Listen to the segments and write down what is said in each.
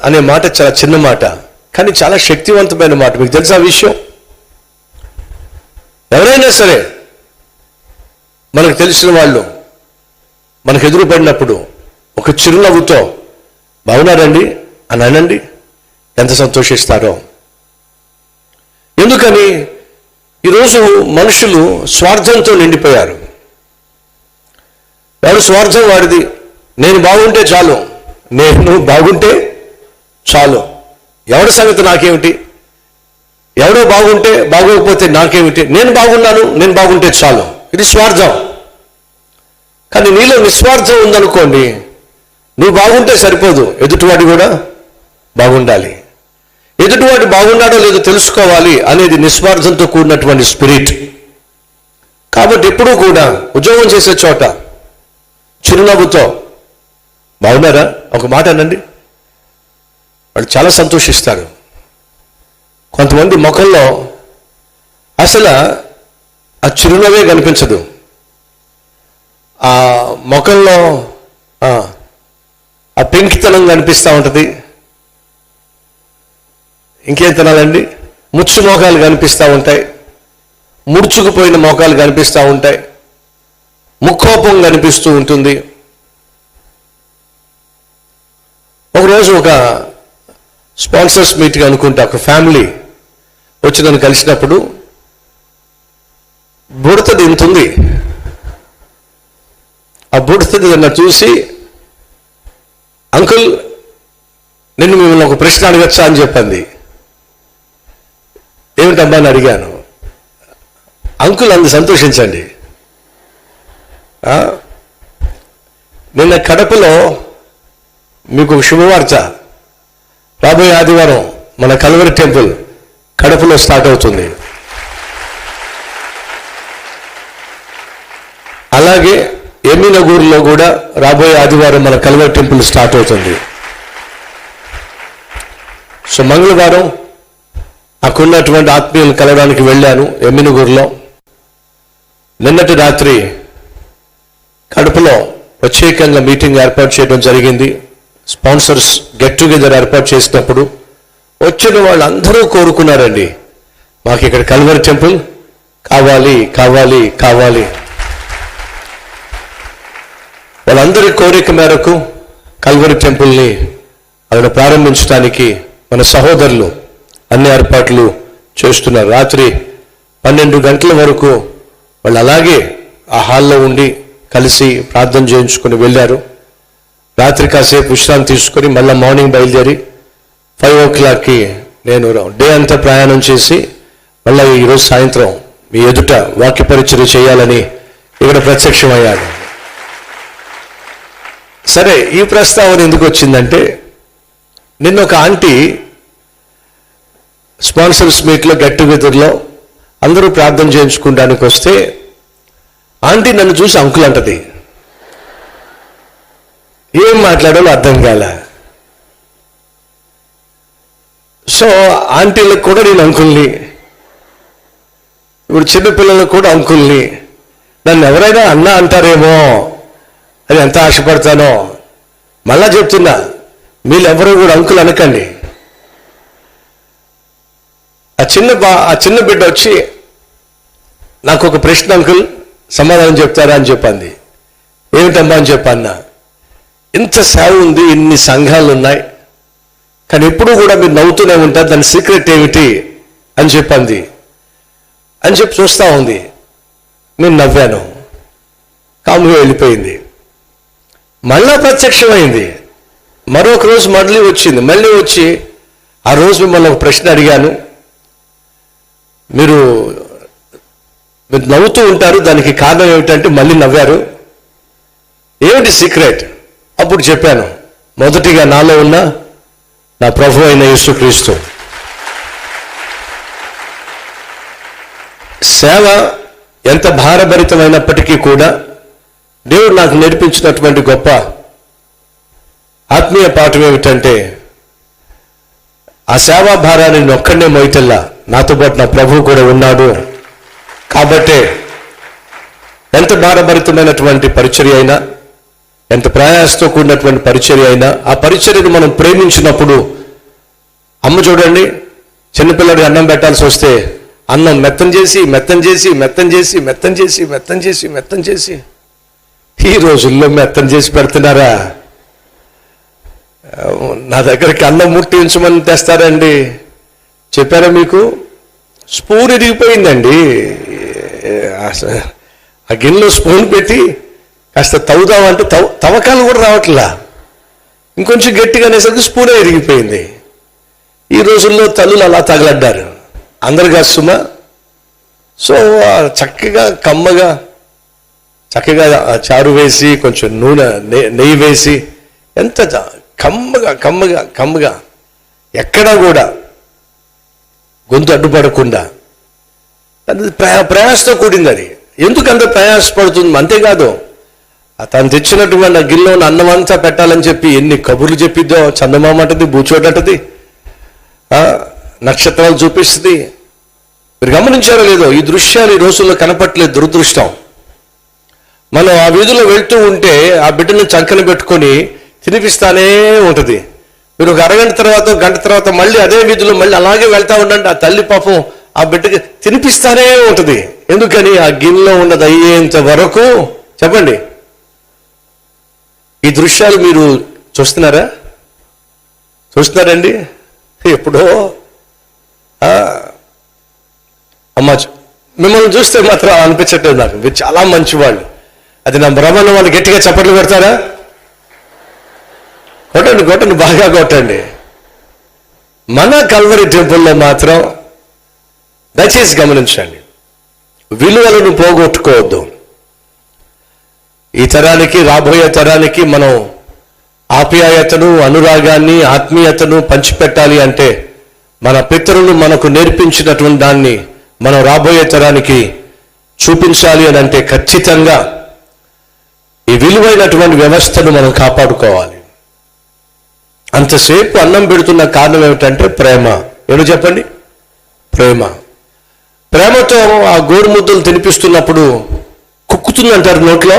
అనే మాట చాలా చిన్న మాట, కానీ చాలా శక్తివంతమైన మాట. మీకు తెలుసా ఆ విషయం? ఎవరైనా సరే మనకు తెలిసిన వాళ్ళు మనకు ఎదురుపడినప్పుడు ఒక చిరునవ్వుతో బాగున్నారండి అని అనండి, ఎంత సంతోషిస్తారో. ఎందుకని ఈరోజు మనుషులు స్వార్థంతో నిండిపోయారు. వాడు స్వార్థం వాడిది. నేను బాగుంటే చాలు, నేను బాగుంటే చాలు, ఎవడి సంగతి నాకేమిటి, ఎవడో బాగుంటే బాగోకపోతే నాకేమిటి, నేను బాగున్నాను, నేను బాగుంటే చాలు. ఇది స్వార్థం. కానీ నీలో నిస్వార్థం ఉందనుకోండి, నువ్వు బాగుంటే సరిపోదు, ఎదుటివాడి కూడా బాగుండాలి. ఎదుటివాడు బాగున్నాడో లేదో తెలుసుకోవాలి అనేది నిస్వార్థంతో కూడినటువంటి స్పిరిట్. కాబట్టి ఎప్పుడూ కూడా ఉద్యోగం చేసే చోట చిరునవ్వుతో బాగున్నారా ఒక మాట అనండి, వాళ్ళు చాలా సంతోషిస్తారు. కొంతమంది ముఖంలో అసలు ఆ చిరునవ్వే కనిపించదు. ఆ ముఖంలో ఆ పెంకితనం కనిపిస్తూ ఉంటుంది. ఇంకేం తినాలండి, ముచ్చు మోకాలు కనిపిస్తూ ఉంటాయి, ముడుచుకుపోయిన మోకాలు కనిపిస్తూ ఉంటాయి, ముక్కోపం కనిపిస్తూ ఉంటుంది. ఒకరోజు ఒక స్పాన్సర్స్ మీటింగ్ అనుకుంటా, ఒక ఫ్యామిలీ వచ్చి నన్ను కలిసినప్పుడు బుడతది ఇంత ఉంది. ఆ బుడతది నన్ను చూసి, అంకుల్ నిన్ను మిమ్మల్ని ఒక ప్రశ్న అడగచ్చా అని చెప్పింది. ఏమిటమ్మా అని అడిగాను. అంకుల్ అందు సంతోషించండి, నిన్న కడపలో మీకు శుభవార్త, రాబోయే ఆదివారం మన కల్వరి టెంపుల్ కడపలో స్టార్ట్ అవుతుంది. అలాగే ఎమ్మినగూరులో కూడా రాబోయే ఆదివారం మన కల్వరి టెంపుల్ స్టార్ట్ అవుతుంది. సో మంగళవారం అక్కడున్నటువంటి ఆత్మీయులు కలవడానికి వెళ్ళాను ఎమ్మినగూరులో. నిన్నటి రాత్రి కడపలో ప్రత్యేకంగా మీటింగ్ ఏర్పాటు చేయడం జరిగింది. స్పాన్సర్స్ గెట్ టుగెదర్ ఏర్పాటు చేసినప్పుడు వచ్చిన వాళ్ళందరూ కోరుకున్నారండి, మాకు ఇక్కడ కల్వరి టెంపుల్ కావాలి కావాలి కావాలి. వాళ్ళందరి కోరిక మేరకు కల్వరి టెంపుల్ని అక్కడ ప్రారంభించడానికి మన సహోదరులు అన్ని ఏర్పాట్లు చేస్తున్నారు. రాత్రి 12 గంటల వరకు వాళ్ళు అలాగే ఆ హాల్లో ఉండి కలిసి ప్రార్థన చేయించుకొని వెళ్ళారు. రాత్రి కాసేపు విశ్రాంతి తీసుకొని మళ్ళీ మార్నింగ్ బయలుదేరి 5 o'clockకి నేను డే అంతా ప్రయాణం చేసి మళ్ళీ ఈరోజు సాయంత్రం మీ ఎదుట వాక్య పరిచర్య చేయాలని ఇక్కడ ప్రత్యక్షమయ్యాను. సరే, ఈ ప్రస్తావన ఎందుకు వచ్చిందంటే, నిన్న ఒక ఆంటీ స్పాన్సర్స్ మీట్లో గెట్ టుగెదర్లో అందరూ ప్రార్థన చేయించుకోవడానికి వస్తే ఆంటీ నన్ను చూసి అంకుల్ అంటది. ఏం మాట్లాడాలో అర్థం కాల. సో ఆంటీలకు కూడా నేను అంకుల్ని, ఇప్పుడు చిన్నపిల్లలకు కూడా అంకుల్ని. నన్ను ఎవరైనా అన్నా అంటారేమో అని ఎంత ఆశపడతానో. మళ్ళా చెప్తున్నా, మీరెవరూ కూడా అంకుల్ అనకండి. ఆ చిన్న బిడ్డ వచ్చి నాకు ఒక ప్రశ్న అంకుల్ సమాధానం చెప్తారా అని చెప్పింది. ఏమిటమ్మా అని చెప్పన్నా. ఇంత సేవ ఉంది, ఇన్ని సంఘాలు ఉన్నాయి, కానీ ఎప్పుడూ కూడా మీరు నవ్వుతూనే ఉంటారు, దాని సీక్రెట్ ఏమిటి అని చెప్పింది. అని చెప్పి చూస్తూ ఉంది. నేను నవ్వాను, కాముగా వెళ్ళిపోయింది. మళ్ళా ప్రత్యక్షమైంది. మరొక రోజు మళ్ళీ వచ్చింది. మళ్ళీ వచ్చి ఆ రోజు మిమ్మల్ని ఒక ప్రశ్న అడిగాను. మీరు నవ్వుతూ ఉంటారు, దానికి కారణం ఏమిటంటే మళ్ళీ నవ్వారు. ఏమిటి సీక్రెట్? అప్పుడు చెప్పాను, మొదటిగా నాలో ఉన్న నా ప్రభు అయిన యేసుక్రీస్తు. సేవ ఎంత భారభరితమైనప్పటికీ కూడా దేవుడు నాకు నేర్పించినటువంటి గొప్ప ఆత్మీయ పాఠం ఏమిటంటే, ఆ సేవా భారాన్ని నేను ఒక్కడనే మోయటల్లా, నాతో పాటు నా ప్రభువు కూడా ఉన్నాడు. కాబట్టే ఎంత భారభరితమైనటువంటి పరిచర్య అయినా, ఎంత ప్రయాసతో కూడినటువంటి పరిచర్య అయినా, ఆ పరిచర్యను మనం ప్రేమించినప్పుడు, అమ్మ చూడండి, చిన్నపిల్లడికి అన్నం పెట్టాల్సి వస్తే అన్నం మెత్తం చేసి మెత్తం చేసి మెత్తం చేసి మెత్తం చేసి మెత్తం చేసి మెత్తం చేసి, ఈ రోజుల్లో మెత్తం చేసి పెడుతున్నారా? నా దగ్గరికి అన్నం ముట్టించమని తెస్తారండి. చెప్పారా మీకు? స్పూన్ ఇరిగిపోయిందండి. ఆ గిన్నెలో స్పూన్ పెట్టి కాస్త తవ్వుదామంటే తవ్వకాలు కూడా రావట్లా. ఇంకొంచెం గట్టిగా అనేసరికి స్పూనే ఇరిగిపోయింది. ఈ రోజుల్లో తల్లులు అలా తగలడ్డారు. అందరు కాస్తుమా? సో చక్కగా కమ్మగా చక్కగా చారు వేసి కొంచెం నూనె నెయ్యి వేసి ఎంత కమ్మగా కమ్మగా కమ్మగా, ఎక్కడా కూడా గొంతు అడ్డుపడకుండా, అది ప్రయాసతో కూడింది. అది ఎందుకు అంత ప్రయాసపడుతుంది? అంతేకాదు, తను తెచ్చినటువంటి గిన్నెలో ఉన్న అన్నం అంతా పెట్టాలని చెప్పి ఎన్ని కబుర్లు చెప్పిద్దో. చందమామ అంటది, బూచోటంటది, నక్షత్రాలు చూపిస్తుంది. మీరు గమనించారో లేదో, ఈ దృశ్యాలు ఈ రోజుల్లో కనపట్లేదు, దురదృష్టం. మనం ఆ వీధిలో వెళ్తూ ఉంటే ఆ బిడ్డను చంకన పెట్టుకొని తినిపిస్తానే ఉంటుంది. మీరు ఒక అరగంట తర్వాత, గంట తర్వాత మళ్ళీ అదే వీధిలో మళ్ళీ అలాగే వెళ్తా ఉండండి, ఆ తల్లి పాపం ఆ బిడ్డకి తినిపిస్తానే ఉంటుంది. ఎందుకని? ఆ గిన్నెలో ఉన్నది అయ్యేంత వరకు. చెప్పండి, ఈ దృశ్యాలు మీరు చూస్తున్నారా? చూస్తున్నారండి? ఎప్పుడో అమ్మ మిమ్మల్ని చూస్తే మాత్రం అనిపించట్లేదు నాకు, మీరు చాలా మంచివాళ్ళు. అది నా భ్రమను వాళ్ళు గట్టిగా చప్పట్లు కొడతారా? కొట్టండి కొట్టండి, బాగా కొట్టండి. మన కల్వరి టెంపుల్లో మాత్రం దయచేసి గమనించండి, విలువలను పోగొట్టుకోవద్దు. ఈ తరానికి, రాబోయే తరానికి మనం ఆప్యాయతను, అనురాగాన్ని, ఆత్మీయతను పంచిపెట్టాలి అంటే మన పితరులు మనకు నేర్పించినటువంటి దాన్ని మనం రాబోయే తరానికి చూపించాలి అని అంటే ఖచ్చితంగా ఈ విలువైనటువంటి వ్యవస్థను మనం కాపాడుకోవాలి. అంతసేపు అన్నం పెడుతున్న కారణం ఏమిటంటే ప్రేమ. ఏమో చెప్పండి? ప్రేమ. ప్రేమతో ఆ గోరు ముద్దలు తినిపిస్తున్నప్పుడు కుక్కుతుంది అంటారు నోట్లో.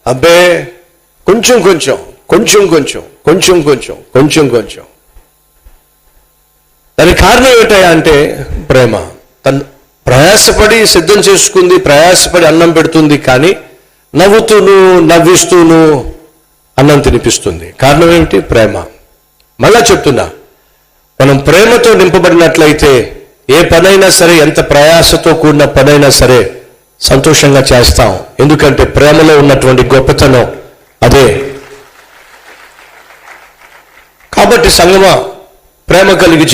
అబ్బే, కొంచెం కొంచెం కొంచెం కొంచెం కొంచెం కొంచెం కొంచెం కొంచెం. దానికి కారణం ఏమిటా అంటే ప్రేమ. తను ప్రయాసపడి సిద్ధం చేసుకుంది, ప్రయాసపడి అన్నం పెడుతుంది, కానీ నవ్వుతూను నవ్విస్తూను అన్నం తినిపిస్తుంది. కారణం ఏమిటి? ప్రేమ. మళ్ళా చెప్తున్నా, మనం ప్రేమతో నింపబడినట్లయితే ఏ పనైనా సరే, ఎంత ప్రయాసతో కూడిన పనైనా సరే సంతోషంగా చేస్తాం. ఎందుకంటే ప్రేమలో ఉన్నటువంటి గొప్పతనం అదే. కాబట్టి సంగమా, ప్రేమ కలిగి